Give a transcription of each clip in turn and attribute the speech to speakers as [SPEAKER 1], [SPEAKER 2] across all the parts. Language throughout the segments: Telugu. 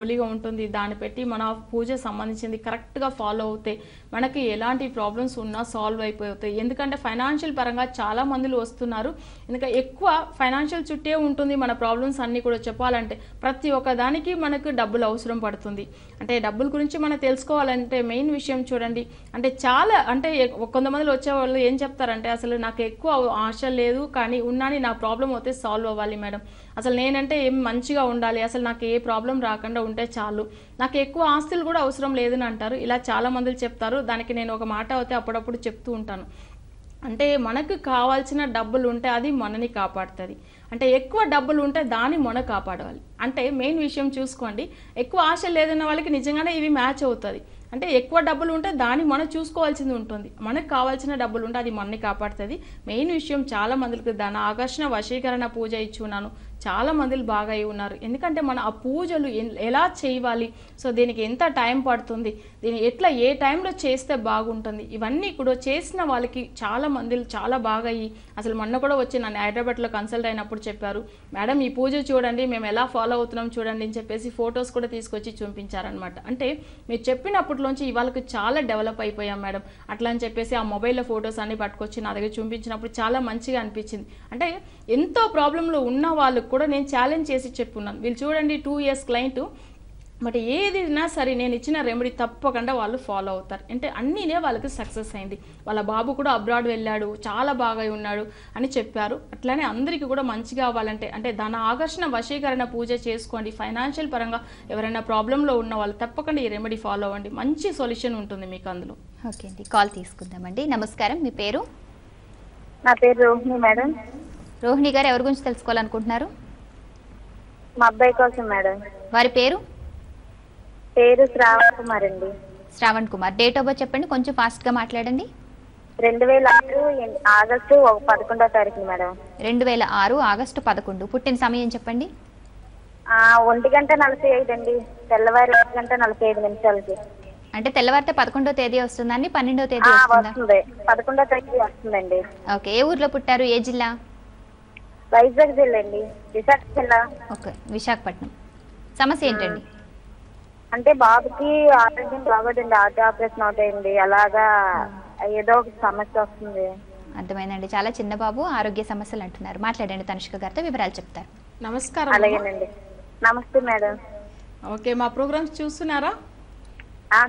[SPEAKER 1] గా ఉంటుంది. దాన్ని పెట్టి మన పూజ సంబంధించింది కరెక్ట్‌గా ఫాలో అవుతే మనకి ఎలాంటి ప్రాబ్లమ్స్ ఉన్నా సాల్వ్ అయిపోతాయి. ఎందుకంటే ఫైనాన్షియల్ పరంగా చాలా మందులు వస్తున్నారు. ఎందుకంటే ఎక్కువ ఫైనాన్షియల్ చుట్టే ఉంటుంది మన ప్రాబ్లమ్స్ అన్నీ కూడా చెప్పాలంటే. ప్రతి ఒక్క దానికి మనకు డబ్బులు అవసరం పడుతుంది. అంటే డబ్బుల గురించి మనం తెలుసుకోవాలంటే మెయిన్ విషయం చూడండి. అంటే చాలా అంటే కొంతమందిలో వచ్చేవాళ్ళు ఏం చెప్తారంటే అసలు నాకు ఎక్కువ ఆశ లేదు కానీ ఉన్నాని నా ప్రాబ్లమ్ అయితే సాల్వ్ అవ్వాలి మేడం. అసలు నేనంటే ఏం మంచిగా ఉండాలి. అసలు నాకు ఏ ప్రాబ్లమ్ రాకుండా ఉంటే చాలు. నాకు ఎక్కువ ఆస్తులు కూడా అవసరం లేదని అంటారు. ఇలా చాలా మంది చెప్తారు. దానికి నేను ఒక మాట అయితే అప్పుడప్పుడు చెప్తూ ఉంటాను. అంటే మనకు కావాల్సిన డబ్బులు ఉంటే అది మనని కాపాడుతుంది. అంటే ఎక్కువ డబ్బులు ఉంటే దాన్ని మనం కాపాడాలి. అంటే మెయిన్ విషయం చూసుకోండి. ఎక్కువ ఆశ లేదన్న వాళ్ళకి నిజంగానే ఇవి మ్యాచ్ అవుతుంది. అంటే ఎక్కువ డబ్బులు ఉంటే దాన్ని మనం చూసుకోవాల్సింది ఉంటుంది. మనకు కావాల్సిన డబ్బులు ఉంటే అది మనని కాపాడుతుంది. మెయిన్ విషయం చాలా మందికి ధన ఆకర్షణ వశీకరణ పూజ ఇచ్చున్నాను. చాలా మందిలు బాగా అయి ఉన్నారు. ఎందుకంటే మన ఆ పూజలు ఎలా చేయాలి, సో దీనికి ఎంత టైం పడుతుంది, దీన్ని ఎట్లా ఏ టైంలో చేస్తే బాగుంటుంది, ఇవన్నీ కూడా చేసిన వాళ్ళకి చాలా మందిలు చాలా బాగా అయ్యి అసలు మొన్న కూడా వచ్చి నన్ను హైదరాబాద్లో కన్సల్ట్ అయినప్పుడు చెప్పారు, మేడం ఈ పూజ చూడండి మేము ఎలా ఫాలో అవుతున్నాం చూడండి అని చెప్పేసి ఫొటోస్ కూడా తీసుకొచ్చి చూపించారనమాట. అంటే మీరు చెప్పినప్పటిలోంచి ఇవాళకి చాలా డెవలప్ అయిపోయాం మేడం అట్లా అని చెప్పేసి ఆ మొబైల్లో ఫొటోస్ అన్ని పట్టుకొచ్చి నా దగ్గర చూపించినప్పుడు చాలా మంచిగా అనిపించింది. అంటే ఎంతో ప్రాబ్లంలో ఉన్న వాళ్ళకు కూడా నేను ఛాలెంజ్ చేసి చెప్పున్నాను. వీళ్ళు చూడండి 2 years క్లయింట్, బట్ ఏదినా సరే నేను ఇచ్చిన రెమెడీ తప్పకుండా వాళ్ళు ఫాలో అవుతారు. అంటే అన్నీనే వాళ్ళకి సక్సెస్ అయింది. వాళ్ళ బాబు కూడా అబ్రాడ్ వెళ్ళాడు, చాలా బాగా ఉన్నాడు అని చెప్పారు. అట్లానే అందరికీ కూడా మంచిగా అవ్వాలంటే అంటే ధన ఆకర్షణ వశీకరణ పూజ చేసుకోండి. ఫైనాన్షియల్ పరంగా ఎవరైనా ప్రాబ్లంలో ఉన్న వాళ్ళు తప్పకుండా ఈ రెమెడీ ఫాలో అవ్వండి. మంచి సొల్యూషన్ ఉంటుంది మీకు అందులో.
[SPEAKER 2] ఓకే అండి, కాల్ తీసుకుందామండి. నమస్కారం, మీ పేరు?
[SPEAKER 3] నా పేరు రోహిణి మేడం.
[SPEAKER 2] రోహిణి గారు ఎవరి గురించి తెలుసుకోవాలనుకుంటున్నారు?
[SPEAKER 3] మా అబ్బాయి కోసం మేడం.
[SPEAKER 2] వారి పేరు?
[SPEAKER 3] పేరు శ్రావణ్ కుమార్ అండి.
[SPEAKER 2] Shravan Kumar. Date of birth చెప్పండి, కొంచెం ఫాస్ట్గా మాట్లాడండి.
[SPEAKER 3] 2006 ఆగస్టు 11వ తారీఖు మేడం.
[SPEAKER 2] 2006 ఆగస్టు 11. పుట్టిన సమయం చెప్పండి.
[SPEAKER 3] 1:45 అండి, తెల్లవారి 1:45
[SPEAKER 2] అంటే తెల్లవారితే 11వ తేదీ వస్తుందండి, 12వ తేదీ వస్తుందా?
[SPEAKER 3] వస్తుంది, 11వ తేదీ వస్తుందండి.
[SPEAKER 2] ఓకే, ఏ ఊర్లో పుట్టారు, ఏ జిల్లా?
[SPEAKER 3] వైజాగ్ జిల్లా అండి, విశాఖ జిల్లా.
[SPEAKER 2] ఓకే, విశాఖపట్నం. సమస్య ఏంటండి?
[SPEAKER 3] అంటే బాబుకి ఆరోగ్యం బాగోదండి, హార్ట్ ఆపరేషన్ అవుతాయండి, అలాగా ఏదో ఒక సమస్య వస్తుంది.
[SPEAKER 2] అర్థమైందండి, చాలా చిన్న బాబు, ఆరోగ్య సమస్యలు అంటున్నారు. మాట్లాడండి, తనుష్క గారితో వివరాలు చెప్తారు.
[SPEAKER 1] నమస్కారం.
[SPEAKER 3] అలాగేనండి. నమస్తే మేడం.
[SPEAKER 1] ఓకే, మా ప్రోగ్రామ్స్ చూస్తున్నారా?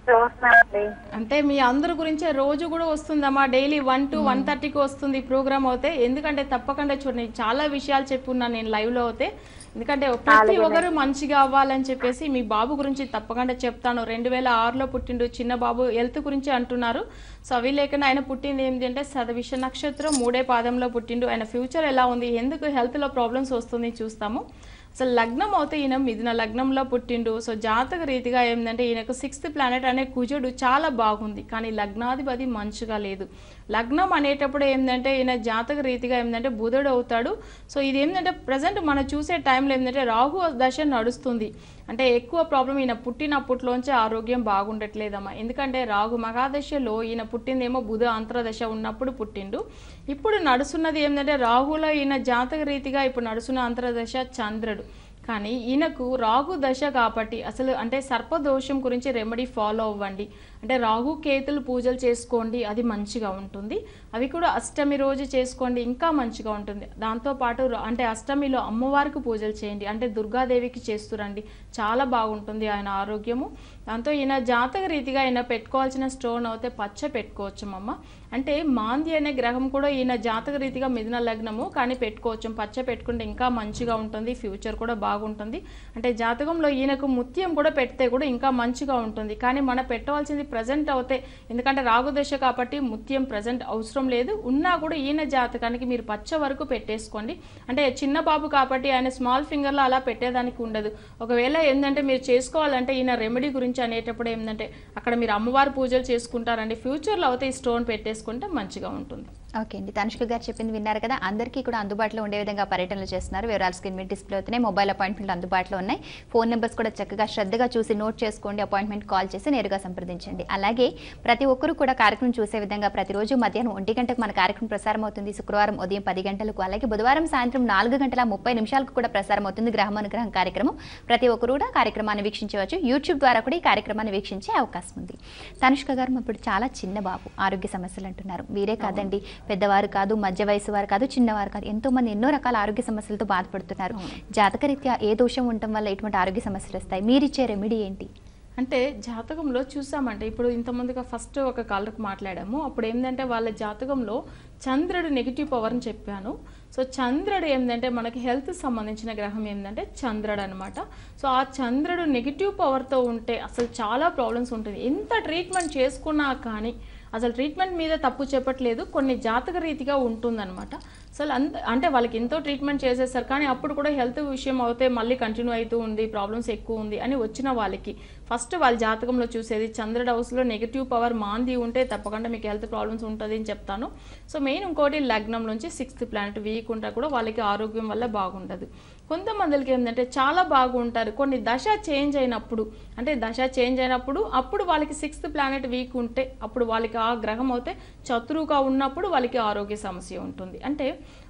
[SPEAKER 3] చూస్తున్నానండి.
[SPEAKER 1] అంటే మీ అందరి గురించే రోజు కూడా వస్తుందమ్మా, డైలీ 1 to 1:30కి వస్తుంది ప్రోగ్రామ్ అవుతే. ఎందుకంటే తప్పకుండా చూడండి, చాలా విషయాలు చెప్పున్నాను నేను లైవ్లో అవుతే. ఎందుకంటే ప్రతి ఒక్కరు మంచిగా అవ్వాలని చెప్పేసి మీ బాబు గురించి తప్పకుండా చెప్తాను. 2006లో పుట్టిండు చిన్న బాబు, హెల్త్ గురించి అంటున్నారు. సో అవి లేకుండా ఆయన పుట్టింది ఏంటంటే శతభిష నక్షత్రం 3వ పాదంలో పుట్టిండు. ఆయన ఫ్యూచర్ ఎలా ఉంది, ఎందుకు హెల్త్లో ప్రాబ్లమ్స్ వస్తుంది చూస్తాము. అసలు లగ్నం అయితే ఈయన మిథున లగ్నంలో పుట్టిండు. సో జాతక రీతిగా ఏంటంటే ఈయనకు 6th ప్లానెట్ అనే కుజుడు చాలా బాగుంది, కానీ లగ్నాధిపతి మంచిగా లేదు. లగ్నం అనేటప్పుడు ఏంటంటే ఈయన జాతక రీతిగా ఏంటంటే బుధుడు అవుతాడు. సో ఇది ఏంటంటే ప్రజెంట్ మనం చూసే టైంలో ఏంటంటే రాహు దశ నడుస్తుంది. అంటే ఎక్కువ ప్రాబ్లం ఈయన పుట్టినప్పట్లోంచి ఆరోగ్యం బాగుండట్లేదమ్మా. ఎందుకంటే రాహు మహాదశలో ఈయన పుట్టిందేమో బుధ అంతర్దశ ఉన్నప్పుడు పుట్టిండు. ఇప్పుడు నడుస్తున్నది ఏంటంటే రాహులో ఈయన జాతక రీతిగా ఇప్పుడు నడుస్తున్న అంతర్దశ చంద్రుడు. కానీ ఈయనకు రాహు దశ కాబట్టి అసలు అంటే సర్పదోషం గురించి రెమెడీ ఫాలో అవ్వండి. అంటే రాహు కేతులు పూజలు చేసుకోండి, అది మంచిగా ఉంటుంది. అవి కూడా అష్టమి రోజు చేసుకోండి, ఇంకా మంచిగా ఉంటుంది. దాంతోపాటు అంటే అష్టమిలో అమ్మవారికి పూజలు చేయండి, అంటే దుర్గాదేవికి చేస్తురండి, చాలా బాగుంటుంది ఆయన ఆరోగ్యము. దాంతో ఈయన జాతక రీతిగా ఈయన పెట్టుకోవాల్సిన స్టోన్ అయితే పచ్చ పెట్టుకోవచ్చు అమ్మ. అంటే మాంది అనే గ్రహం కూడా ఈయన జాతక రీతిగా మిథున లగ్నము, కానీ పెట్టుకోవచ్చు. పచ్చ పెట్టుకుంటే ఇంకా మంచిగా ఉంటుంది, ఫ్యూచర్ కూడా బాగుంటుంది. అంటే జాతకంలో ఈయనకు ముత్యం కూడా పెడితే కూడా ఇంకా మంచిగా ఉంటుంది. కానీ మనం పెట్టవలసింది ప్రజెంట్ అవుతే, ఎందుకంటే రాగుదశ కాబట్టి ముత్యం ప్రజెంట్ అవసరం లేదు. ఉన్నా కూడా ఈయన జాతకానికి మీరు పచ్చ వరకు పెట్టేసుకోండి. అంటే చిన్న బాబు కాబట్టి ఆయన స్మాల్ ఫింగర్లో అలా పెట్టేదానికి ఉండదు. ఒకవేళ ఏంటంటే మీరు చేసుకోవాలంటే ఈయన రెమెడీ గురించి అనేటప్పుడు ఏంటంటే అక్కడ మీరు అమ్మవారి పూజలు చేసుకుంటారండి. ఫ్యూచర్లో అయితే ఈ స్టోన్ పెట్టేసుకుంటే మంచిగా ఉంటుంది.
[SPEAKER 2] ఓకే అండి, తనుష్క గారు చెప్పింది విన్నారు కదా. అందరికీ కూడా అందుబాటులో ఉండే విధంగా పర్యటనలు చేస్తున్నారు. వివరాలు స్క్రీన్ మీద డిస్ప్లే అవుతున్నాయి. మొబైల్ అపాయింట్మెంట్లు అందుబాటులో ఉన్నాయి. ఫోన్ నెంబర్స్ కూడా చక్కగా శ్రద్ధగా చూసి నోట్ చేసుకోండి. అపాయింట్మెంట్ కాల్ చేసి నేరుగా సంప్రదించండి. అలాగే ప్రతి ఒక్కరూ కూడా కార్యక్రమం చూసే విధంగా ప్రతిరోజు మధ్యాహ్నం 1 గంటకు మన కార్యక్రమం ప్రసారం అవుతుంది. శుక్రవారం ఉదయం 10 గంటలకు, అలాగే బుధవారం సాయంత్రం 4:30 కూడా ప్రసారం అవుతుంది గ్రహమనుగ్రహం కార్యక్రమం. ప్రతి ఒక్కరు కూడా కార్యక్రమాన్ని వీక్షించవచ్చు. యూట్యూబ్ ద్వారా కూడా ఈ కార్యక్రమాన్ని వీక్షించే అవకాశం ఉంది. తనుష్క గారు, ఇప్పుడు చాలా చిన్న బాబు, ఆరోగ్య సమస్యలు అంటున్నారు. వీరే కాదండి, పెద్దవారు కాదు, మధ్య వయసు వారు కాదు, చిన్నవారు కాదు, ఎంతో మంది ఎన్నో రకాల ఆరోగ్య సమస్యలతో బాధపడుతున్నారు. జాతకరీత్యా ఏ దోషం ఉండటం వల్ల ఎటువంటి ఆరోగ్య సమస్యలు వస్తాయి? మీరిచ్చే రెమెడీ ఏంటి?
[SPEAKER 1] అంటే జాతకంలో చూసామంటే ఇప్పుడు ఇంతమందిగా ఫస్ట్ ఒక కాలర్కి మాట్లాడాము. అప్పుడు ఏంటంటే వాళ్ళ జాతకంలో చంద్రుడు నెగిటివ్ పవర్ అని చెప్పాను. సో చంద్రుడు ఏంటంటే మనకి హెల్త్ సంబంధించిన గ్రహం ఏంటంటే చంద్రుడు అనమాట. సో ఆ చంద్రుడు నెగిటివ్ పవర్తో ఉంటే అసలు చాలా ప్రాబ్లమ్స్ ఉంటుంది. ఎంత ట్రీట్మెంట్ చేసుకున్నా కానీ అసలు ట్రీట్మెంట్ మీద తప్పు చెప్పట్లేదు, కొన్ని జాతక రీతిగా ఉంటుందన్నమాట. అసలు అంటే వాళ్ళకి ఎంతో ట్రీట్మెంట్ చేసేస్తారు, కానీ అప్పుడు కూడా హెల్త్ విషయం అయితే మళ్ళీ కంటిన్యూ అవుతూ ఉంది, ప్రాబ్లమ్స్ ఎక్కువ ఉంది అని వచ్చిన వాళ్ళకి ఫస్ట్ వాళ్ళ జాతకంలో చూసేది చంద్రుడి హౌస్లో నెగిటివ్ పవర్ మాంది ఉంటే తప్పకుండా మీకు హెల్త్ ప్రాబ్లమ్స్ ఉంటుంది అని చెప్తాను. సో మెయిన్ ఇంకోటి లగ్నం నుంచి 6th ప్లానెట్ వీక్ ఉంటా కూడా వాళ్ళకి ఆరోగ్యం వల్ల బాగుండదు. కొంతమందికి ఏంటంటే చాలా బాగుంటారు, కొన్ని దశ చేంజ్ అయినప్పుడు, అంటే దశ చేంజ్ అయినప్పుడు అప్పుడు వాళ్ళకి 6th ప్లానెట్ వీక్ ఉంటే అప్పుడు వాళ్ళకి ఆ గ్రహం అయితే చతురుగా ఉన్నప్పుడు వాళ్ళకి ఆరోగ్య సమస్య ఉంటుంది. అంటే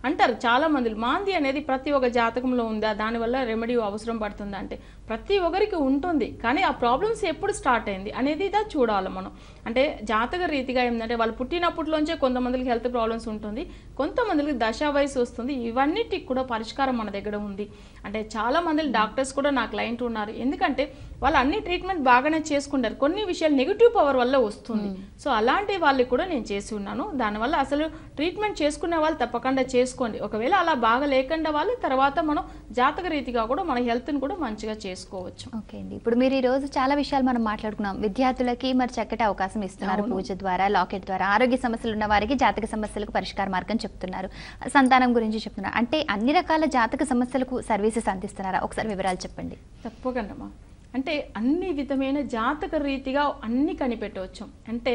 [SPEAKER 1] అంటారు చాలా మంది మాంది అనేది ప్రతి ఒక్క జాతకంలో ఉందా, దానివల్ల రెమెడీ అవసరం పడుతుందా అంటే ప్రతి ఒక్కరికి ఉంటుంది, కానీ ఆ ప్రాబ్లమ్స్ ఎప్పుడు స్టార్ట్ అయింది అనేది ఇదా చూడాలి మనం. అంటే జాతక రీతిగా ఏంటంటే వాళ్ళు పుట్టినప్పటిలోంచే కొంతమందికి హెల్త్ ప్రాబ్లమ్స్ ఉంటుంది, కొంతమందికి దశా వయసు వస్తుంది. ఇవన్నిటికి కూడా పరిష్కారం మన దగ్గర ఉంది. అంటే చాలా మంది డాక్టర్స్ కూడా నా క్లయింట్ ఉన్నారు, ఎందుకంటే వాళ్ళు అన్ని ట్రీట్మెంట్ బాగానే చేసుకుంటారు, కొన్ని విషయాలు నెగిటివ్ పవర్ వల్ల వస్తుంది. సో అలాంటి వాళ్ళకి కూడా నేను చేసి ఉన్నాను. దానివల్ల అసలు ట్రీట్మెంట్ చేసుకునే వాళ్ళు తప్పకుండా చేసుకోండి. ఒకవేళ అలా బాగా లేకుండా వాళ్ళు తర్వాత మనం జాతక రీతిగా కూడా మన హెల్త్ని కూడా మంచిగా చేసుకోవచ్చు.
[SPEAKER 2] ఓకే అండి, ఇప్పుడు మీరు ఈ రోజు చాలా విషయాలు మనం మాట్లాడుకున్నాం. విద్యార్థులకి మరి చక్కటి అవకాశం ఇస్తున్నారు, పూజ ద్వారా, లాకెట్ ద్వారా. ఆరోగ్య సమస్యలు ఉన్న వారికి జాతక సమస్యలకు పరిష్కార మార్గం చెప్తున్నారు, సంతానం గురించి చెప్తున్నారు. అంటే అన్ని రకాల జాతక సమస్యలకు సర్వీసెస్ అందిస్తున్నారా? ఒకసారి వివరాలు చెప్పండి.
[SPEAKER 1] తప్పకుండా. అంటే అన్ని విధమైన జాతక రీతిగా అన్ని కనిపెట్టవచ్చు. అంటే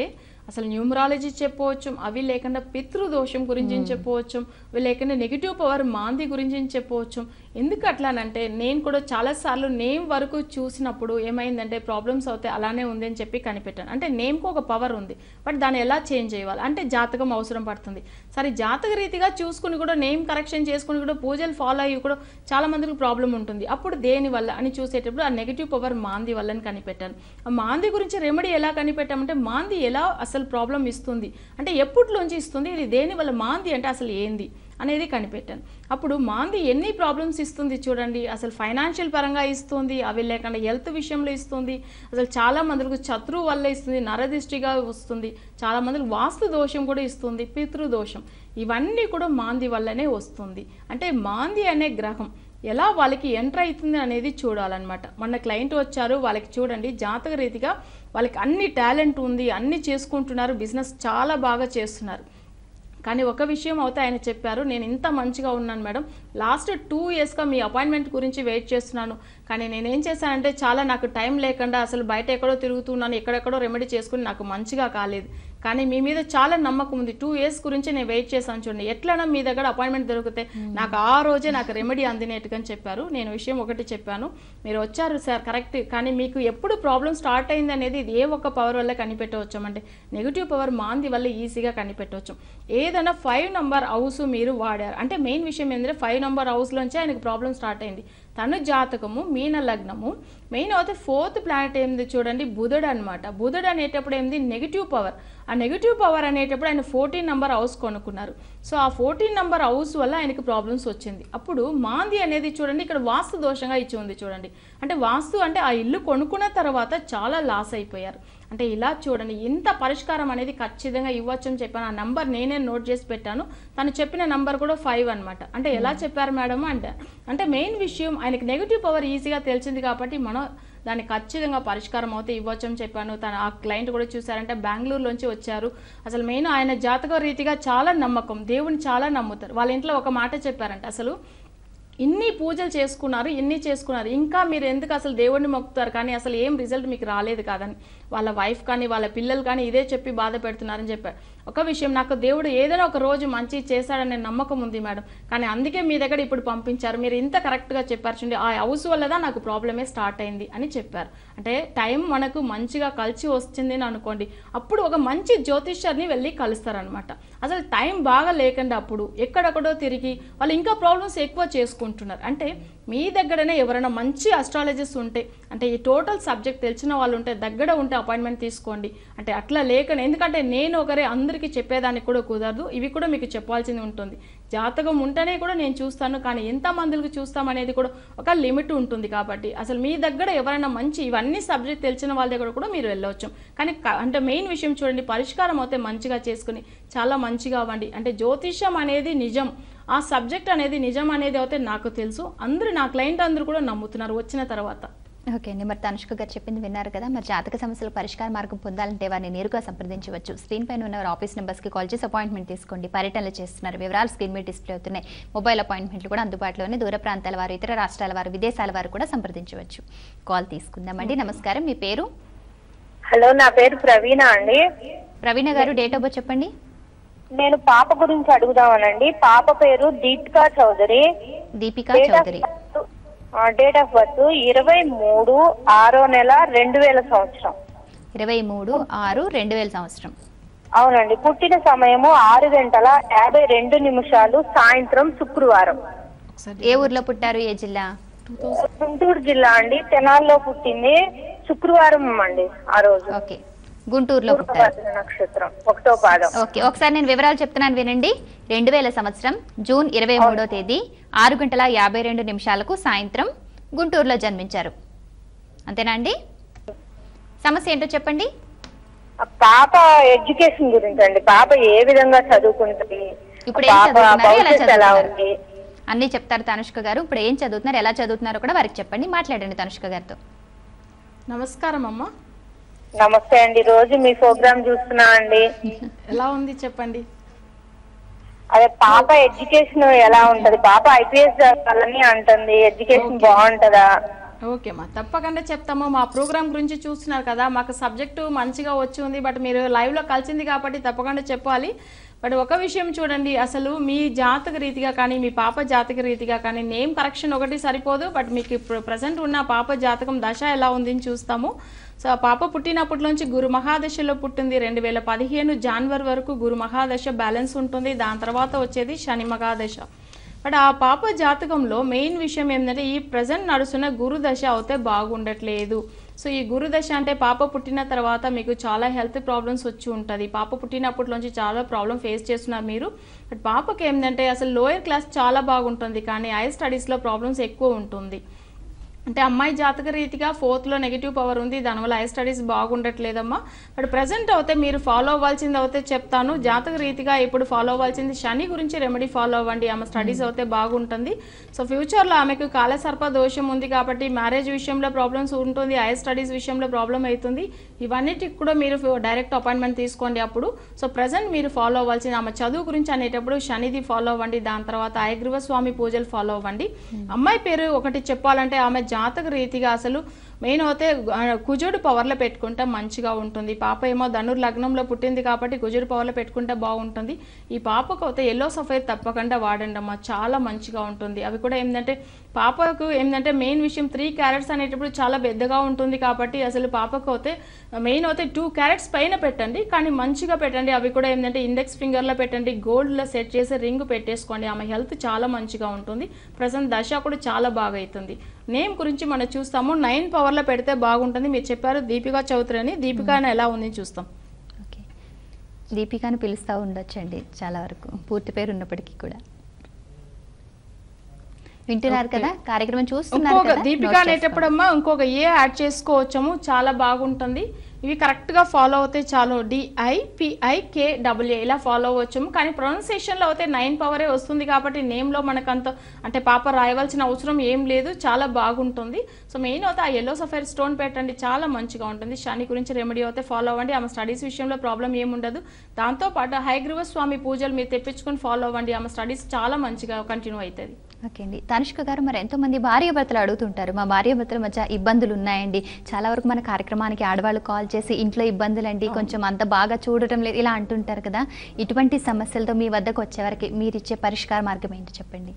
[SPEAKER 1] అసలు న్యూమరాలజీ చెప్పవచ్చు, అవి లేకుండా పితృదోషం గురించి చెప్పవచ్చు, అవి లేకుండా నెగిటివ్ పవర్ మాంది గురించి చెప్పవచ్చు. ఎందుకు అట్లానంటే నేను కూడా చాలాసార్లు నేమ్ వరకు చూసినప్పుడు ఏమైందంటే ప్రాబ్లమ్స్ అవుతాయి, అలానే ఉంది అని చెప్పి కనిపెట్టాను. అంటే నేమ్కి ఒక పవర్ ఉంది, బట్ దాన్ని ఎలా చేంజ్ చేయాలి అంటే జాతకం అవసరం పడుతుంది. సరే జాతక రీతిగా చూసుకుని కూడా నేమ్ కరెక్షన్ చేసుకుని కూడా పూజలు ఫాలో అయ్యి కూడా చాలా మందికి ప్రాబ్లం ఉంటుంది. అప్పుడు దేని వల్ల అని చూసేటప్పుడు ఆ నెగిటివ్ పవర్ మాంది వల్ల అని కనిపెట్టాను. ఆ మాంది గురించి రెమెడీ ఎలా కనిపెట్టామంటే మాంది ఎలా అసలు ప్రాబ్లం ఇస్తుంది అంటే ఎప్పటిలోంచి ఇస్తుంది, ఇది దేని వల్ల మాంది అంటే అసలు ఏంది అనేది కనిపెట్టాను. అప్పుడు మాంది ఎన్ని ప్రాబ్లమ్స్ ఇస్తుంది చూడండి. అసలు ఫైనాన్షియల్ పరంగా ఇస్తుంది, అవి లేకుండా హెల్త్ విషయంలో ఇస్తుంది, అసలు చాలా మందికి శత్రువు వల్ల ఇస్తుంది, నరదిష్టిగా వస్తుంది, చాలా మందికి వాస్తు దోషం కూడా ఇస్తుంది, పితృదోషం, ఇవన్నీ కూడా మాంది వల్లనే వస్తుంది. అంటే మాంది అనే గ్రహం ఎలా వాళ్ళకి ఎంటర్ అవుతుంది అనేది చూడాలన్నమాట. మన క్లయింట్ వచ్చారు, వాళ్ళకి చూడండి జాతక రీతిగా వాళ్ళకి అన్ని టాలెంట్ ఉంది, అన్ని చేసుకుంటున్నారు, బిజినెస్ చాలా బాగా చేస్తున్నారు. కానీ ఒక విషయం అయితే ఆయన చెప్పారు, నేను ఇంత మంచిగా ఉన్నాను మేడం, లాస్ట్ 2 ఇయర్స్గా మీ అపాయింట్మెంట్ గురించి వెయిట్ చేస్తున్నాను, కానీ నేనేం చేశానంటే చాలా నాకు టైం లేకుండా అసలు బయట ఎక్కడో తిరుగుతున్నాను, ఎక్కడెక్కడో రెమెడీ చేసుకుని నాకు మంచిగా కాలేదు, కానీ మీ మీద చాలా నమ్మకం ఉంది, 2 ఇయర్స్ గురించి నేను వెయిట్ చేశాను, చూడండి ఎట్లైనా మీ దగ్గర అపాయింట్మెంట్ దొరికితే నాకు ఆ రోజే నాకు రెమెడీ అందినట్టుగా చెప్పారు. నేను విషయం ఒకటి చెప్పాను, మీరు వచ్చారు సార్ కరెక్ట్, కానీ మీకు ఎప్పుడు ప్రాబ్లం స్టార్ట్ అయింది అనేది ఇది ఏ ఒక్క పవర్ వల్ల కనిపెట్టవచ్చామంటే నెగిటివ్ పవర్ మాంది వల్ల ఈజీగా కనిపెట్టవచ్చు. ఏదైనా 5 నంబర్ హౌస్ మీరు వాడారు అంటే మెయిన్ విషయం ఏంటంటే 5 నంబర్ హౌస్లోంచి ఆయనకు ప్రాబ్లం స్టార్ట్ అయింది. తను జాతకము మీన లగ్నము, మెయిన్ అయితే 4th ప్లానెట్ ఏంది చూడండి బుధుడు అనమాట. బుధుడు అనేటప్పుడు ఏంది నెగిటివ్ పవర్, ఆ నెగిటివ్ పవర్ అనేటప్పుడు ఆయన 14 నంబర్ హౌస్ కొనుక్కున్నారు. సో ఆ 14 నంబర్ హౌస్ వల్ల ఆయనకు ప్రాబ్లమ్స్ వచ్చింది. అప్పుడు మాంది అనేది చూడండి ఇక్కడ వాస్తు దోషంగా ఇచ్చి ఉంది చూడండి. అంటే వాస్తు అంటే ఆ ఇల్లు కొనుక్కున్న తర్వాత చాలా లాస్ అయిపోయారు. అంటే ఇలా చూడండి ఇంత పరిష్కారం అనేది ఖచ్చితంగా ఇవ్వచ్చు అని చెప్పాను. ఆ నంబర్ నేనే నోట్ చేసి పెట్టాను, తను చెప్పిన నంబర్ కూడా 5 అనమాట. అంటే ఎలా చెప్పారు మేడం అంటే మెయిన్ విషయం ఆయనకి నెగిటివ్ పవర్ ఈజీగా తెలిసింది కాబట్టి మనం దాన్ని ఖచ్చితంగా పరిష్కారం అయితే ఇవ్వచ్చు అని చెప్పాను. తన ఆ క్లయింట్ కూడా చూసారంటే బెంగళూరులోంచి వచ్చారు. అసలు మెయిన్ ఆయన జాతక రీతిగా చాలా నమ్మకం, దేవుని చాలా నమ్ముతారు. వాళ్ళ ఇంట్లో ఒక మాట చెప్పారంట, అసలు ఇన్ని పూజలు చేసుకున్నారు, ఇంకా మీరు ఎందుకు అసలు దేవుడిని మొక్కుతారు కానీ అసలు ఏం రిజల్ట్ మీకు రాలేదు కాదని వాళ్ళ వైఫ్ కానీ వాళ్ళ పిల్లలు కానీ ఇదే చెప్పి బాధ పెడుతున్నారని చెప్పారు. ఒక విషయం, నాకు దేవుడు ఏదైనా ఒక రోజు మంచి చేశాడనే నమ్మకం ఉంది మేడం, కానీ అందుకే మీ దగ్గర ఇప్పుడు పంపించారు, మీరు ఇంత కరెక్ట్గా చెప్పారు చూడండి, ఆ హౌస్ వల్లదా నాకు ప్రాబ్లమే స్టార్ట్ అయింది అని చెప్పారు. అంటే టైం మనకు మంచిగా కలిసి వచ్చింది అని అనుకోండి, అప్పుడు ఒక మంచి జ్యోతిష్యర్ని వెళ్ళి కలుస్తారనమాట. అసలు టైం బాగా లేకుండా అప్పుడు ఎక్కడెక్కడో తిరిగి వాళ్ళు ఇంకా ప్రాబ్లమ్స్ ఎక్కువ చేసుకుంటున్నారు. అంటే మీ దగ్గరనే ఎవరైనా మంచి అస్ట్రాలజిస్ట్ ఉంటే, అంటే ఈ టోటల్ సబ్జెక్ట్ తెలిసిన వాళ్ళు ఉంటే దగ్గర ఉంటే అపాయింట్మెంట్ తీసుకోండి. అంటే అట్లా లేకనే, ఎందుకంటే నేను ఒకరే అందరికీ చెప్పేదానికి కూడా కుదరదు, ఇవి కూడా మీకు చెప్పాల్సింది ఉంటుంది. జాతకం ఉంటేనే కూడా నేను చూస్తాను, కానీ ఎంతమందికి చూస్తామనేది కూడా ఒక లిమిట్ ఉంటుంది. కాబట్టి అసలు మీ దగ్గర ఎవరైనా మంచి ఇవన్నీ సబ్జెక్ట్ తెలిసిన వాళ్ళ దగ్గర కూడా మీరు వెళ్ళవచ్చు. కానీ అంటే మెయిన్ విషయం చూడండి, పరిష్కారం అయితే మంచిగా చేసుకుని చాలా మంచిగా అవ్వండి. అంటే జ్యోతిష్యం అనేది నిజం, ఆ సబ్జెక్ట్ అనేది నిజం అనేది అయితే నాకు తెలుసు, అందరూ నా క్లయింట్ అందరూ కూడా నమ్ముతున్నారు వచ్చిన తర్వాత.
[SPEAKER 2] ఓకే అండి, మరి తనుష్క గారు చెప్పింది విన్నారు కదా. మరి జాతక సమస్యల పరిష్కార మార్గం పొందాలంటే వారిని నేరుగా సంప్రదించవచ్చు. స్క్రీన్ పైన ఉన్న ఆఫీస్ నెంబర్స్కి కాల్ చేసి అపాయింట్మెంట్ తీసుకోండి. పర్యటనలు చేస్తున్నారు, వివరాలు స్క్రీన్ మీద డిస్ప్లే అవుతున్నాయి. మొబైల్ అపాయింట్మెంట్లు కూడా అందుబాటులోనే. దూర ప్రాంతాల వారు, ఇతర రాష్ట్రాల వారు, విదేశాల వారు కూడా సంప్రదించవచ్చు. కాల్ తీసుకుందామండి. నమస్కారం, మీ పేరు?
[SPEAKER 3] హలో, నా పేరు ప్రవీణ అండి.
[SPEAKER 2] ప్రవీణ గారు, డేట్ ఆఫ్ బర్త్ చెప్పండి.
[SPEAKER 3] నేను పాప గురించి అడుగుదామనండి. పాప పేరు Deepika Chowdary.
[SPEAKER 2] Deepika Chowdary.
[SPEAKER 3] Date of birth 23/6/2000 సంవత్సరం.
[SPEAKER 2] 23/6/2000 సంవత్సరం.
[SPEAKER 3] అవునండి. పుట్టిన సమయము 6:52 సాయంత్రం, శుక్రవారం.
[SPEAKER 2] ఏ ఊర్లో పుట్టారు, ఏ జిల్లా?
[SPEAKER 3] గుంటూరు జిల్లా అండి, తెనాల్లో పుట్టింది. శుక్రవారం అండి ఆ రోజు.
[SPEAKER 2] ఓకే, గుంటూరులో పుట్టారు.
[SPEAKER 3] నక్షత్రం 1వ పాదం.
[SPEAKER 2] ఓకే, ఒకసారి నేను వివరాలు చెప్తున్నాను వినండి. 2000 సంవత్సరం జూన్ 23వ తేదీ 6:52 సాయంత్రం గుంటూరులో జన్మించారు. అంతేనా అండి? సమస్య ఏంటో చెప్పండి.
[SPEAKER 3] పాప ఎడ్యుకేషన్ గురించి అండి. పాప ఏ విధంగా చదువుకుంటుంది,
[SPEAKER 2] ఇప్పుడు ఏం చదువుతున్నారు, ఎలా చదువుతున్నారు అన్నీ చెప్తారు తనుష్క గారు. ఇప్పుడు ఏం చదువుతున్నారు, ఎలా చదువుతున్నారో కూడా వారికి చెప్పండి. మాట్లాడండి తనుష్క గారితో.
[SPEAKER 1] నమస్కారం అమ్మా.
[SPEAKER 3] నమస్తే అండి, రోజు మీ ప్రోగ్రామ్ చూస్తున్నా అండి.
[SPEAKER 1] ఎలా ఉంది చెప్పండి.
[SPEAKER 3] అదే పాప ఎడ్యుకేషన్ ఎలా ఉంటది? పాప ఐపీఎస్ చదవాలని అంటుంది, ఎడ్యుకేషన్ బాగుంటదా?
[SPEAKER 1] ఓకే అమ్మా, తప్పకుండా చెప్తాము. మా ప్రోగ్రామ్ గురించి చూస్తున్నారు కదా, మాకు సబ్జెక్టు మంచిగా వచ్చి ఉంది, బట్ మీరు లైవ్లో కలిసింది కాబట్టి తప్పకుండా చెప్పాలి. బట్ ఒక విషయం చూడండి, అసలు మీ జాతక రీతిగా కానీ మీ పాప జాతక రీతిగా కానీ నేమ్ కరెక్షన్ ఒకటి సరిపోదు. బట్ మీకు ప్రజెంట్ ఉన్న పాప జాతకం దశ ఎలా ఉందని చూస్తాము. సో ఆ పాప పుట్టినప్పటి నుంచి గురు మహాదశలో పుట్టింది. 2015 జనవరి వరకు గురు మహాదశ బ్యాలెన్స్ ఉంటుంది. దాని తర్వాత వచ్చేది శని మహాదశ. బట్ ఆ పాప జాతకంలో మెయిన్ విషయం ఏంటంటే, ఈ ప్రజెంట్ నడుస్తున్న గురు దశ అయితే బాగుండట్లేదు. సో ఈ గురు దశ అంటే పాప పుట్టిన తర్వాత మీకు చాలా హెల్త్ ప్రాబ్లమ్స్ వచ్చి ఉంటుంది. పాప పుట్టినప్పటి నుంచి చాలా ప్రాబ్లం ఫేస్ చేస్తున్నారు మీరు. బట్ పాపకి ఏంటంటే అసలు లోయర్ క్లాస్ చాలా బాగుంటుంది, కానీ హైయర్ స్టడీస్లో ప్రాబ్లమ్స్ ఎక్కువ ఉంటుంది. అంటే అమ్మాయి జాతక రీతిగా 4th నెగిటివ్ పవర్ ఉంది, దానివల్ల హై స్టడీస్ బాగుండట్లేదమ్మా. బట్ ప్రజెంట్ అయితే మీరు ఫాలో అవ్వాల్సింది అయితే చెప్తాను. జాతక రీతిగా ఇప్పుడు ఫాలో అవ్వాల్సింది శని గురించి రెమెడీ ఫాలో అవ్వండి, ఆమె స్టడీస్ అయితే బాగుంటుంది. సో ఫ్యూచర్లో ఆమెకు కాలసర్ప దోషం ఉంది కాబట్టి మ్యారేజ్ విషయంలో ప్రాబ్లమ్స్ ఉంటుంది, హై స్టడీస్ విషయంలో ప్రాబ్లం అవుతుంది. ఇవన్నిటికి కూడా మీరు డైరెక్ట్ అపాయింట్మెంట్ తీసుకోండి అప్పుడు. సో ప్రజెంట్ మీరు ఫాలో అవ్వాల్సింది ఆమె చదువు గురించి అనేటప్పుడు శనిది ఫాలో అవ్వండి, దాని తర్వాత హయగ్రీవ స్వామి పూజలు ఫాలో అవ్వండి. అమ్మాయి పేరు ఒకటి చెప్పాలంటే, ఆమె జాతక రీతిగా అసలు మెయిన్ అయితే కుజుడు పవర్లో పెట్టుకుంటే మంచిగా ఉంటుంది. పాప ఏమో ధనుర్ లగ్నంలో పుట్టింది కాబట్టి కుజుడు పవర్లో పెట్టుకుంటే బాగుంటుంది. ఈ పాపకు అయితే ఎల్లో సఫేర్ తప్పకుండా వాడండి అమ్మా, చాలా మంచిగా ఉంటుంది. అవి కూడా ఏంటంటే పాపకు ఏంటంటే మెయిన్ విషయం 3 క్యారెట్స్ అనేటప్పుడు చాలా పెద్దగా ఉంటుంది కాబట్టి అసలు పాపకు అయితే మెయిన్ అయితే 2 క్యారెట్స్ పైన పెట్టండి, కానీ మంచిగా పెట్టండి. అవి కూడా ఏంటంటే ఇండెక్స్ ఫింగర్లో పెట్టండి, గోల్డ్లో సెట్ చేసి రింగ్ పెట్టేసుకోండి. ఆమె హెల్త్ చాలా మంచిగా ఉంటుంది. ప్రజెంట్ దశ కూడా చాలా బాగా అవుతుంది. నేమ్ గురించి మనం చూస్తాము, 9 పవర్లో పెడితే బాగుంటుంది. మీరు చెప్పారు దీపికా చౌదరి అని, దీపికాని ఎలా ఉంది చూస్తాం.
[SPEAKER 2] ఓకే, దీపికాని పిలుస్తూ ఉండొచ్చండి చాలా వరకు, పూర్తి పేరు ఉన్నప్పటికీ కూడా. వింటున్నారు కదా, కార్యక్రమం చూస్తున్నారు కదా.
[SPEAKER 1] దీపిక అనేటప్పుడమ్మా ఇంకొక ఏ యాడ్ చేసుకోవచ్చము, చాలా బాగుంటుంది. ఇవి కరెక్ట్గా ఫాలో అవుతే చాలు, DIPIKAA ఇలా ఫాలో అవ్వచ్చాము. కానీ ప్రొనౌన్సియేషన్లో అయితే 9 పవరే వస్తుంది కాబట్టి నేమ్లో మనకంత అంటే పాప రాయవలసిన అవసరం ఏం లేదు, చాలా బాగుంటుంది. సో మెయిన్ అయితే ఆ ఎల్లో సఫైర్ స్టోన్ పెట్టండి, చాలా మంచిగా ఉంటుంది. శని గురించి రెమెడీ అయితే ఫాలో అవ్వండి, ఆమె స్టడీస్ విషయంలో ప్రాబ్లం ఏముండదు. దాంతోపాటు హయగ్రీవ స్వామి పూజలు మీరు తెప్పించుకొని ఫాలో అవ్వండి, ఆమె స్టడీస్ చాలా మంచిగా కంటిన్యూ అవుతుంది.
[SPEAKER 2] ఓకే అండి. తనుష్క గారు, మరి ఎంతోమంది భార్యాభర్తలు అడుగుతుంటారు, మా భార్యాభర్తల మధ్య ఇబ్బందులు ఉన్నాయండి, చాలా వరకు మన కార్యక్రమానికి ఆడవాళ్ళు కాల్ చేసి ఇంట్లో ఇబ్బందులండి, కొంచెం అంత బాగా చూడటం లేదు ఇలా అంటుంటారు కదా. ఇటువంటి సమస్యలతో మీ వద్దకు వచ్చేవరకు మీరు ఇచ్చే పరిష్కార మార్గం ఏంటి చెప్పండి?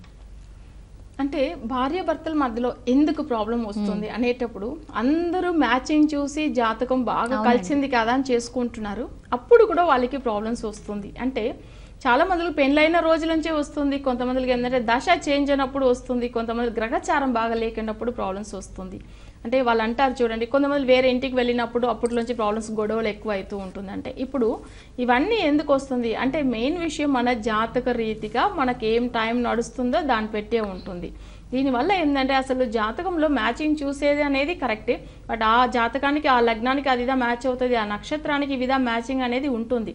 [SPEAKER 1] అంటే భార్యాభర్తల మధ్యలో ఎందుకు ప్రాబ్లం వస్తుంది అనేటప్పుడు అందరూ మ్యాచింగ్ చూసి జాతకం బాగా కలిసింది కదా అని చేసుకుంటున్నారు. అప్పుడు కూడా వాళ్ళకి ప్రాబ్లమ్స్ వస్తుంది. అంటే చాలా మందికి పెళ్ళైన రోజుల నుంచే వస్తుంది, కొంతమందికి ఏంటంటే దశ చేంజ్ అయినప్పుడు వస్తుంది, కొంతమంది గ్రహచారం బాగా లేకున్నప్పుడు ప్రాబ్లమ్స్ వస్తుంది. అంటే వాళ్ళు అంటారు చూడండి, కొంతమంది వేరే ఇంటికి వెళ్ళినప్పుడు అప్పట్లోంచి ప్రాబ్లమ్స్ గొడవలు ఎక్కువ అవుతూ ఉంటుంది. అంటే ఇప్పుడు ఇవన్నీ ఎందుకు వస్తుంది అంటే మెయిన్ విషయం మన జాతక రీతిగా మనకి ఏం టైం నడుస్తుందో దాన్ని పెట్టే ఉంటుంది. దీనివల్ల ఏంటంటే అసలు జాతకంలో మ్యాచింగ్ చూసేది అనేది కరెక్టే, బట్ ఆ జాతకానికి ఆ లగ్నానికి అదిదా మ్యాచ్ అవుతుంది, ఆ నక్షత్రానికి ఇవిదా మ్యాచింగ్ అనేది ఉంటుంది.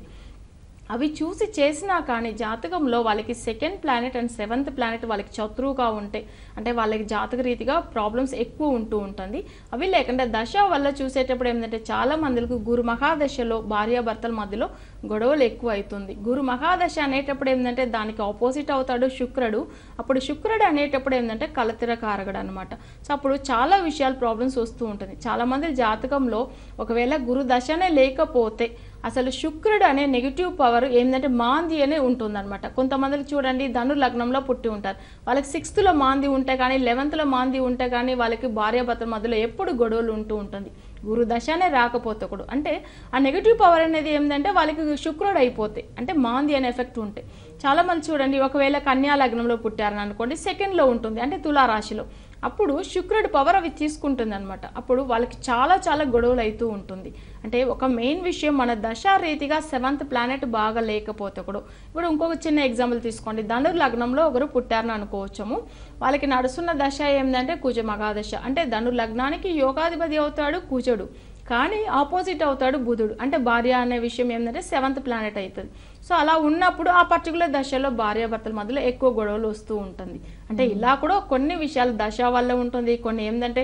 [SPEAKER 1] అవి చూసి చేసినా కానీ జాతకంలో వాళ్ళకి second planet and seventh planet వాళ్ళకి శత్రువుగా ఉంటే అంటే వాళ్ళకి జాతక రీతిగా ప్రాబ్లమ్స్ ఎక్కువ ఉంటూ ఉంటుంది. అవి లేకుండా దశ వల్ల చూసేటప్పుడు ఏంటంటే చాలా మందికి గురు మహాదశలో భార్యాభర్తల మధ్యలో గొడవలు ఎక్కువ అవుతుంది. గురు మహాదశ అనేటప్పుడు ఏంటంటే దానికి ఆపోజిట్ అవుతాడు శుక్రుడు. అప్పుడు శుక్రుడు అనేటప్పుడు ఏంటంటే కలతిర కారకుడు అనమాట. సో అప్పుడు చాలా విషయాలు ప్రాబ్లమ్స్ వస్తూ ఉంటుంది. చాలామంది జాతకంలో ఒకవేళ గురు దశనే లేకపోతే అసలు శుక్రుడు అనే నెగిటివ్ పవర్ ఏంటంటే మాంది అనే ఉంటుందన్నమాట. కొంతమందికి చూడండి ధను లగ్నంలో పుట్టి ఉంటారు, వాళ్ళకి 6th మాంది ఉంటే కానీ 11th మాంది ఉంటే కానీ వాళ్ళకి భార్యాభర్తల మధ్యలో ఎప్పుడు గొడవలు ఉంటూ ఉంటుంది. గురు దశనే రాకపోతే కూడా అంటే ఆ నెగిటివ్ పవర్ అనేది ఏంటంటే వాళ్ళకి శుక్రుడు అయిపోతాయి, అంటే మాంది అనే ఎఫెక్ట్ ఉంటాయి. చాలామంది చూడండి ఒకవేళ కన్యా లగ్నంలో పుట్టారని అనుకోండి, 2nd ఉంటుంది అంటే తులారాశిలో, అప్పుడు శుక్రుడు పవర్ అవి తీసుకుంటుంది అనమాట. అప్పుడు వాళ్ళకి చాలా చాలా గొడవలు అవుతూ ఉంటుంది. అంటే ఒక మెయిన్ విషయం మన దశా రీతిగా 7th ప్లానెట్ బాగా లేకపోతే కూడా, ఇప్పుడు ఇంకొక చిన్న ఎగ్జాంపుల్ తీసుకోండి, ధనుర్ లగ్నంలో ఒకరు పుట్టారని అనుకోవచ్చము, వాళ్ళకి నడుస్తున్న దశ ఏంటంటే కుజ మగాదశ. అంటే ధనుర్ లగ్నానికి యోగాధిపతి అవుతాడు కుజుడు, కానీ ఆపోజిట్ అవుతాడు బుధుడు. అంటే భార్య అనే విషయం ఏంటంటే 7th ప్లానెట్ అవుతుంది. సో అలా ఉన్నప్పుడు ఆ పర్టికులర్ దశలో భార్యాభర్తల మధ్యలో ఎక్కువ గొడవలు వస్తూ ఉంటుంది. అంటే ఇలా కూడా కొన్ని విషయాలు దశ వల్ల ఉంటుంది, కొన్ని ఏంటంటే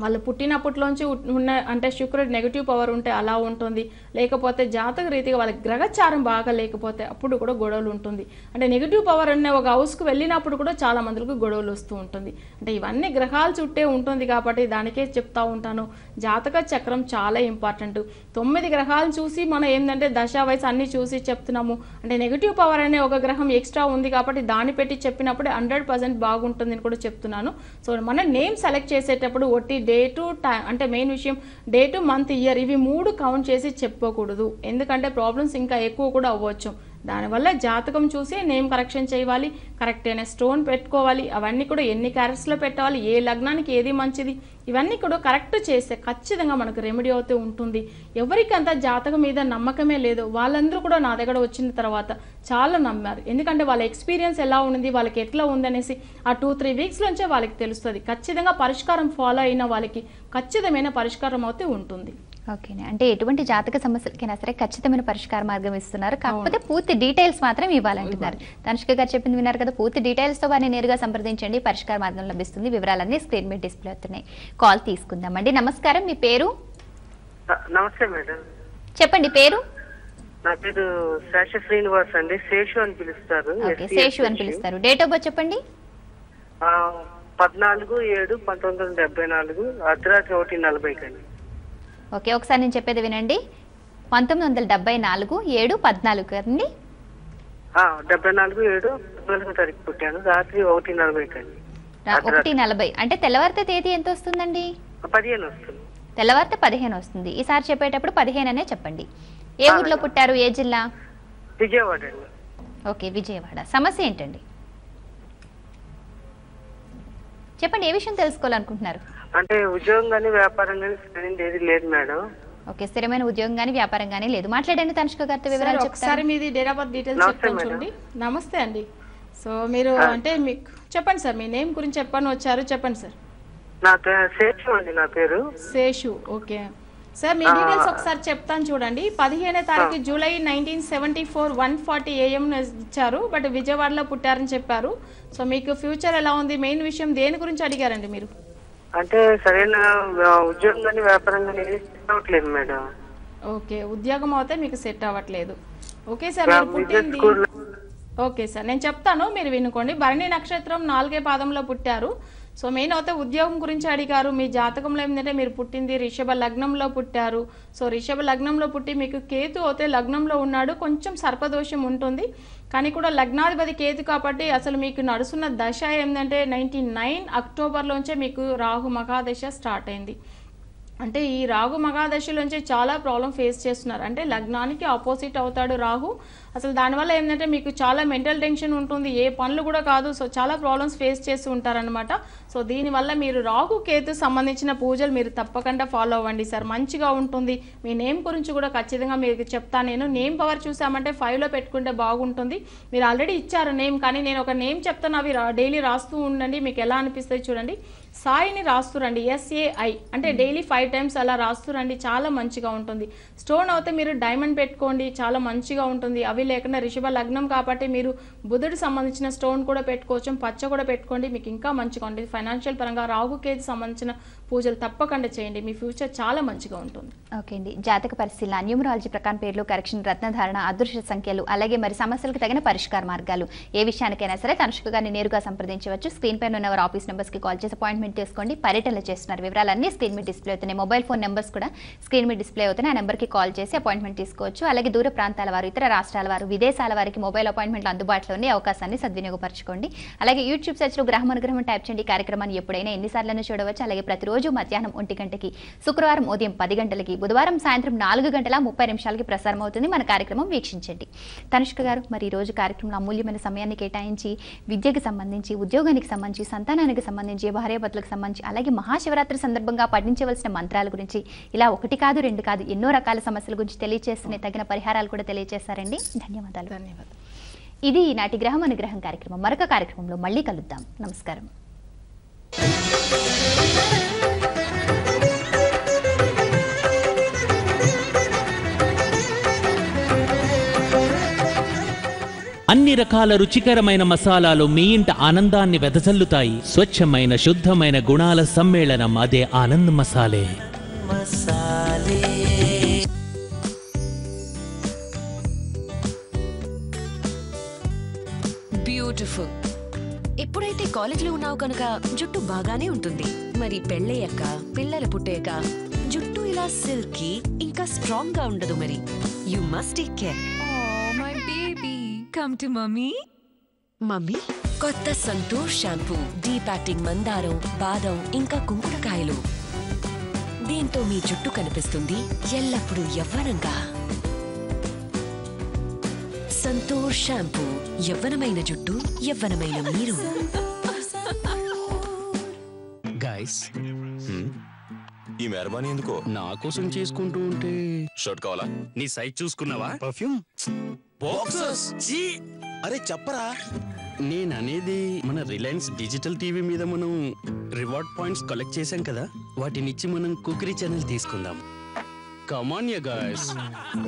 [SPEAKER 1] వాళ్ళు పుట్టినప్పట్లోంచి ఉన్న అంటే శుక్రుడు నెగిటివ్ పవర్ ఉంటే అలా ఉంటుంది, లేకపోతే జాతక రీతిగా వాళ్ళకి గ్రహచారం బాగా లేకపోతే అప్పుడు కూడా గొడవలు ఉంటుంది. అంటే నెగిటివ్ పవర్ అనే ఒక హౌస్కి వెళ్ళినప్పుడు కూడా చాలా మందికి గొడవలు వస్తూ ఉంటుంది. అంటే ఇవన్నీ గ్రహాల చుట్టే ఉంటుంది కాబట్టి దానికే చెప్తా ఉంటాను, జాతక చక్రం చాలా ఇంపార్టెంట్. 9 గ్రహాలను చూసి మనం ఏంటంటే దశా వయసు అన్ని చూసి చెప్తున్నాము. అంటే నెగిటివ్ పవర్ అనే ఒక గ్రహం ఎక్స్ట్రా ఉంది కాబట్టి దాన్ని పెట్టి చెప్పినప్పుడు 100% బాగుంటుంది అని కూడా చెప్తున్నాను. సో మనం నేమ్ సెలెక్ట్ చేసేటప్పుడు ఒట్టి డేటు టైం అంటే మెయిన్ విషయం డేటు మంత్ ఇయర్ ఇవి 3 కౌంట్ చేసి చెప్పకూడదు, ఎందుకంటే ప్రాబ్లమ్స్ ఇంకా ఎక్కువ కూడా అవ్వచ్చు. దానివల్ల జాతకం చూసి నేమ్ కరెక్షన్ చేయాలి, కరెక్ట్ అయిన స్టోన్ పెట్టుకోవాలి, అవన్నీ కూడా ఎన్ని క్యారెట్స్లో పెట్టాలి, ఏ లగ్నానికి ఏది మంచిది, ఇవన్నీ కూడా కరెక్ట్ చేస్తే ఖచ్చితంగా మనకు రెమెడీ అవుతూ ఉంటుంది. ఎవరికంతా జాతకం మీద నమ్మకమే లేదు వాళ్ళందరూ కూడా నా దగ్గర వచ్చిన తర్వాత చాలా నమ్మారు, ఎందుకంటే వాళ్ళ ఎక్స్పీరియన్స్ ఎలా ఉంది, వాళ్ళకి ఎట్లా ఉందనేసి ఆ 2-3 వీక్స్ నుంచే వాళ్ళకి తెలుస్తుంది. ఖచ్చితంగా పరిష్కారం ఫాలో అయిన వాళ్ళకి ఖచ్చితమైన పరిష్కారం అయితే ఉంటుంది.
[SPEAKER 2] ఓకేనే, అంటే ఎటువంటి జాతక సమస్యలకైనా సరే ఖచ్చితమైన పరిష్కార మార్గం ఇస్తున్నారు, కాకపోతే పూర్తి డీటెయిల్స్ మాత్రం ఇవ్వాలంటున్నారు. తనుష్క గారు చెప్పింది విన్నారు కదా, పూర్తి డీటెయిల్స్తో వారిని నేరుగా సంప్రదించండి, పరిష్కార మార్గం లభిస్తుంది. వివరాలన్నీ స్క్రీన్ మీద డిస్ప్లే అవుతున్నాయి. కాల్ తీసుకుందామండి. నమస్కారం, మీ పేరు?
[SPEAKER 4] నమస్తే మేడం.
[SPEAKER 2] చెప్పండి పేరు.
[SPEAKER 4] నా పేరు శేష శ్రీనివాస్ అండి, శేషు అని పిలుస్తారు.
[SPEAKER 2] ఓకే, శేషు అని పిలుస్తారు. డేట్ ఆఫ్ బర్త్ చెప్పండి.
[SPEAKER 4] 14/7/1974 అర్ధరాత్రి 1:40 కండి.
[SPEAKER 2] ఓకే, ఒకసారి నేను చెప్పేది వినండి. 1974 7 14 కదండి?
[SPEAKER 4] 74/7/14 తారీఖు పుట్టాను, రాత్రి 1:40 కండి.
[SPEAKER 2] 1:40 అంటే తెల్లవారితే తేదీ ఎంత వస్తుందండి?
[SPEAKER 4] 15 వస్తుంది.
[SPEAKER 2] తెల్లవారితే 15 వస్తుంది. ఈసారి చెప్పేటప్పుడు 15 అనే చెప్పండి. ఏ ఊర్లో పుట్టారు, ఏ జిల్లా?
[SPEAKER 4] విజయవాడ అండి.
[SPEAKER 2] ఓకే, విజయవాడ. సమస్య ఏంటండి చెప్పండి, ఏ విషయం తెలుసుకోవాలనుకుంటున్నారు?
[SPEAKER 4] అంటే ఉద్యోగం కానీ వ్యాపారం కానీ స్థిరంగా ఏది లేదు మేడం.
[SPEAKER 2] ఓకే, స్థిరమైన ఉద్యోగం కానీ వ్యాపారం కానీ లేదు. మాట్లాడండి తనుష్క గారితో, వివరాలు చెప్తారు.
[SPEAKER 1] ఒకసారి మీది డేట్ ఆఫ్ బర్త్ డీటెయిల్స్ చెప్తాను చూడండి. నమస్తే అండి. సో మీరు అంటే మీకు చెప్పండి సార్, మీ నేమ్ గురించి చెప్పని వచ్చారు, చెప్పండి సార్.
[SPEAKER 4] నా పేరు శేషు అండి. నా పేరు
[SPEAKER 1] శేషు. ఓకే సార్, మీ డీటెయిల్స్ ఒకసారి చెప్తాను చూడండి. 15వ తారీఖు జూలై 1974 1:40 AM ఇచ్చారు, బట్ విజయవాడలో పుట్టారని చెప్పారు. సో మీకు ఫ్యూచర్ ఎలా ఉంది, మెయిన్ విషయం దేని గురించి అడిగారండి మీరు?
[SPEAKER 4] అంటే సరైన ఉద్యోగం కానీ వ్యాపారం కానీ సెట్ అవ్వట్లేదు మేడం.
[SPEAKER 1] ఓకే, ఉద్యోగం అయితే మీకు సెట్ అవ్వట్లేదు. ఓకే సార్, మీరు పుట్టింది ఓకే సార్, నేను చెప్తాను, మీరు వినుకోండి. భరణి నక్షత్రం 4వ పాదంలో పుట్టారు. సో మెయిన్ అయితే ఉద్యోగం గురించి అడిగారు. మీ జాతకంలో ఏంటంటే మీరు పుట్టింది రిషభ లగ్నంలో పుట్టారు. సో రిషభ లగ్నంలో పుట్టి మీకు కేతు అయితే లగ్నంలో ఉన్నాడు. కొంచెం సర్పదోషం ఉంటుంది, కానీ కూడా లగ్నాధిపతి కేతు కాబట్టి అసలు మీకు నడుస్తున్న దశ ఏంటంటే 99 అక్టోబర్లోంచే మీకు రాహు మహాదశ స్టార్ట్ అయింది. అంటే ఈ రాహు మహాదశలోంచి చాలా ప్రాబ్లం ఫేస్ చేస్తున్నారు. అంటే లగ్నానికి ఆపోజిట్ అవుతాడు రాహు. అసలు దానివల్ల ఏంటంటే మీకు చాలా మెంటల్ టెన్షన్ ఉంటుంది, ఏ పనులు కూడా కాదు. సో చాలా ప్రాబ్లమ్స్ ఫేస్ చేస్తూ ఉంటారనమాట. సో దీనివల్ల మీరు రాహు కేతు సంబంధించిన పూజలు మీరు తప్పకుండా ఫాలో అవ్వండి సార్, మంచిగా ఉంటుంది. మీ నేమ్ గురించి కూడా ఖచ్చితంగా మీకు చెప్తాను. నేను నేమ్ పవర్ చూసామంటే 5లో పెట్టుకుంటే బాగుంటుంది. మీరు ఆల్రెడీ ఇచ్చారు నేమ్, కానీ నేను ఒక నేమ్ చెప్తాను, అవి డైలీ రాస్తూ ఉండండి. మీకు ఎలా అనిపిస్తుంది చూడండి. సాయిని రాస్తురండి, SAI అంటే డైలీ 5 టైమ్స్ అలా రాస్తురండి, చాలా మంచిగా ఉంటుంది. స్టోన్ అయితే మీరు డైమండ్ పెట్టుకోండి, చాలా మంచిగా ఉంటుంది. అవి లేకుండా రిషభ లగ్నం కాబట్టి మీరు బుధుడికి సంబంధించిన స్టోన్ కూడా పెట్టుకోవచ్చు, పచ్చ కూడా పెట్టుకోండి, మీకు ఇంకా మంచిగా ఉంటుంది. ఫైనాన్షియల్ పరంగా రాహుకేతు సంబంధించిన పూజలు తప్పకుండా చేయండి, మీ ఫ్యూచర్ చాలా మంచిగా ఉంటుంది.
[SPEAKER 2] ఓకే అండి, జాతక పరిశీలన, న్యూమరాలజీ ప్రకారం పేర్లు, కరెక్షన్, రత్నధారణ, అదృశ్య సంఖ్యలు, అలాగే మరి సమస్యలకు తగిన పరిష్కార మార్గాలు, ఏ విషయానికైనా సరే తనుష్క గారిని నేరుగా సంప్రదించవచ్చు. స్క్రీన్ పైన ఉన్న వారి ఆఫీస్ నెంబర్స్కి కాల్ చేసి అపాయింట్మెంట్ తీసుకోండి. పర్యటనలు చేస్తున్నారు, వివరాలన్నీ స్క్రీన్ మీద డిస్ప్లే అవుతున్నాయి. మొబైల్ ఫోన్ నెంబర్స్ కూడా స్క్రీన్ మీద డిస్ప్లే అవుతున్నాయి. ఆ నెంబర్కి కాల్ చేసి అపాయింట్మెంట్ తీసుకోవచ్చు. అలాగే దూర ప్రాంతాల వారు, ఇతర రాష్ట్రాల వారు, విదేశాల వారికి మొబైల్ అపాయింట్మెంట్లు అందుబాటులో ఉన్న అవకాశాన్ని సద్వినియోగపరచుకోండి. అలాగే యూట్యూబ్ సెర్చ్లో గ్రహం అనుగ్రహం టైప్ చేయండి. కార్యక్రమాన్ని ఎప్పుడైనా ఎన్నిసార్లైనా చూడవచ్చు. అలాగే ప్రతిరోజు మధ్యాహ్నం 1 గంటకి, శుక్రవారం ఉదయం 10 గంటలకి, బుధవారం సాయంత్రం 4:30 ప్రసారం అవుతుంది. మన కార్యక్రమం వీక్షించండి. తనుష్క గారు, మరి ఈ రోజు కార్యక్రమంలో అమూల్యమైన సమయాన్ని కేటాయించి విద్యకు సంబంధించి, ఉద్యోగానికి సంబంధించి, సంతానానికి సంబంధించి, భార్యాభర్తలకు సంబంధించి, అలాగే మహాశివరాత్రి సందర్భంగా పఠించవలసిన మంత్రాల గురించి, ఇలా 1 కాదు 2 కాదు ఎన్నో రకాల సమస్యల గురించి తెలియజేస్తున్న తగిన పరిహారాలు కూడా తెలియజేశారండి. ధన్యవాదాలు.
[SPEAKER 1] ధన్యవాదాలు.
[SPEAKER 2] ఇది ఈనాటి గ్రహం అనుగ్రహం కార్యక్రమం. మరొక కార్యక్రమంలో మళ్ళీ కలుద్దాం. నమస్కారం.
[SPEAKER 5] అన్ని రకాల రుచికరమైన మసాలాలు మీ ఇంట ఆనందాన్ని వెదజల్లుతాయి. స్వచ్ఛమైన శుద్ధమైన గుణాల సమ్మేళనం, అదే ఆనంద్ మసాలే.
[SPEAKER 6] బ్యూటిఫుల్. ఎప్పుడైతే కాలేజ్లో ఉన్నావు కనుక జుట్టు బాగానే ఉంటుంది. మరి పెళ్ళయ్యాక, పిల్లలు పుట్టాక జుట్టు ఇలా సిల్కీ ఇంకా స్ట్రాంగ్ గా ఉండదు. మరి you must take care.
[SPEAKER 7] My baby, come to mummy.
[SPEAKER 6] Mummy, కొత్త సంతూర్ షాంపూ, డీప్ యాక్టింగ్ మందారం, బాదం ఇంకా కుంకుడుకాయలు. దీంతో మీ జుట్టు కనిపిస్తుంది ఎల్లప్పుడూ యవ్వనంగా. సంతూర్ షాంపూ, యవ్వనమైన జుట్టు, యవ్వనమైన మీరు.
[SPEAKER 8] గైస్,
[SPEAKER 9] ఈ మెహర్బానీ ఎందుకో?
[SPEAKER 8] నా కోసం చేసుకుంటూ ఉంటే.
[SPEAKER 9] షర్ట్ కావాలా?
[SPEAKER 8] నీ సైజ్ చూసుకున్నావా? Perfume
[SPEAKER 9] boxes. అరే చెప్పరా.
[SPEAKER 8] నేననేది మన రిలయన్స్ డిజిటల్ టీవీ మీద మనం రివార్డ్ పాయింట్స్ కలెక్ట్ చేశాం కదా, వాటినిచ్చి మనం కుకరీ ఛానల్ తీసుకుందాం. Come on yeah guys.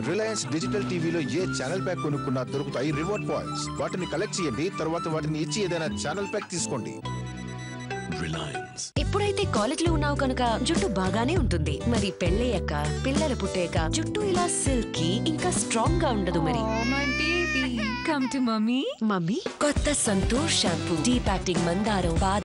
[SPEAKER 10] Reliance digital టీవీలో ఏ ఛానల్ ప్యాక్ కొనుక్కున్నా దొరుకుతాయి రివార్డ్ పాయింట్స్. వాటిని కలెక్ట్ చేయండి, తర్వాత వాటిని ఇచ్చి ఏదైనా ఛానల్ ప్యాక్ తీసుకోండి.
[SPEAKER 9] రిలయన్స్.
[SPEAKER 6] ఎప్పుడైతే కాలేజ్లో ఉన్నావు కనుక జుట్టు బాగానే ఉంటుంది. మరి పెళ్ళయ్యాక, పిల్లలు పుట్టాక జుట్టు ఇలా సిల్కీ ఇంకా స్ట్రాంగ్ గా ఉండదు. మరి
[SPEAKER 7] my baby, come to mummy.
[SPEAKER 6] Mummy, కొత్త సంతూర్ షాంపూ, డీప్ యాక్టింగ్ మందారం, బాదం